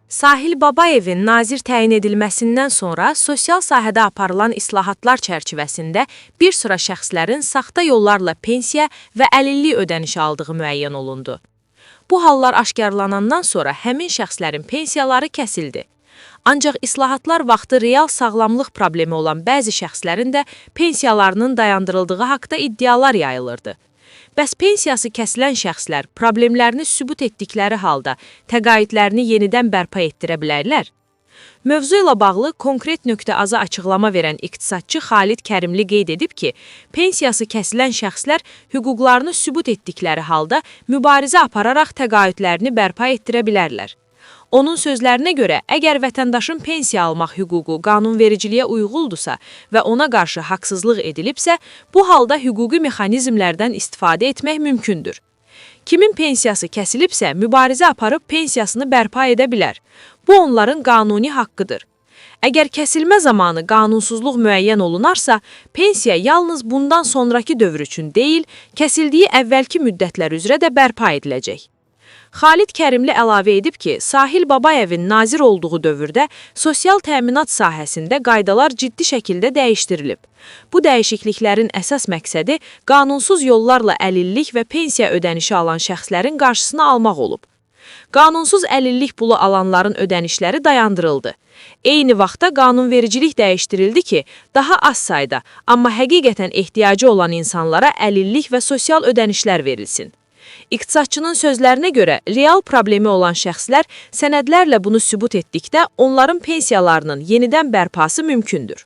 Sahil Babayevin nazir təyin edilməsindən sonra sosial sahədə aparılan islahatlar çərçivəsində bir sıra şəxslərin saxta yollarla pensiya və əlillik ödənişi aldığı müəyyən olundu. Bu hallar aşkarlanandan sonra həmin şəxslərin pensiyaları kəsildi. Ancaq islahatlar vaxtı real sağlamlıq problemi olan bəzi şəxslərin də pensiyalarının dayandırıldığı haqda iddialar yayılırdı. Bəs pensiyası kəsilən şəxslər problemlərini sübut etdikləri halda təqaüdlərini yenidən bərpa etdirə bilərlər? Mövzu ilə bağlı konkret nöqtə-aza açıqlama verən iqtisadçı Xalid Kərimli qeyd edib ki, pensiyası kəsilən şəxslər hüquqlarını sübut etdikləri halda mübarizə apararaq təqaüdlərini bərpa etdirə bilərlər. Onun sözlərinə görə, əgər vətəndaşın pensiya almaq hüququ qanunvericiliyə uyğuldursa və ona qarşı haqsızlıq edilibsə, bu halda hüquqi mexanizmlərdən istifadə etmək mümkündür. Kimin pensiyası kəsilibsə, mübarizə aparıb pensiyasını bərpa edə bilər. Bu onların qanuni haqqıdır. Əgər kəsilmə zamanı qanunsuzluq müəyyən olunarsa, pensiya yalnız bundan sonraki dövr üçün deyil, kəsildiyi əvvəlki müddətlər üzrə də bərpa ediləcək. Xalid Kərimli əlavə edib ki, Sahil Babayevin nazir olduğu dövrdə sosial təminat sahəsində qaydalar ciddi şəkildə dəyişdirilib. Bu dəyişikliklərin əsas məqsədi qanunsuz yollarla əlillik və pensiya ödənişi alan şəxslərin qarşısını almaq olub. Qanunsuz əlillik pulu alanların ödənişləri dayandırıldı. Eyni vaxtda qanunvericilik dəyişdirildi ki, daha az sayda, amma həqiqətən ehtiyacı olan insanlara əlillik və sosial ödənişlər verilsin. İqtisadçının sözlərinə görə, real problemi olan şəxslər sənədlərlə bunu sübut etdikdə onların pensiyalarının yenidən bərpası mümkündür.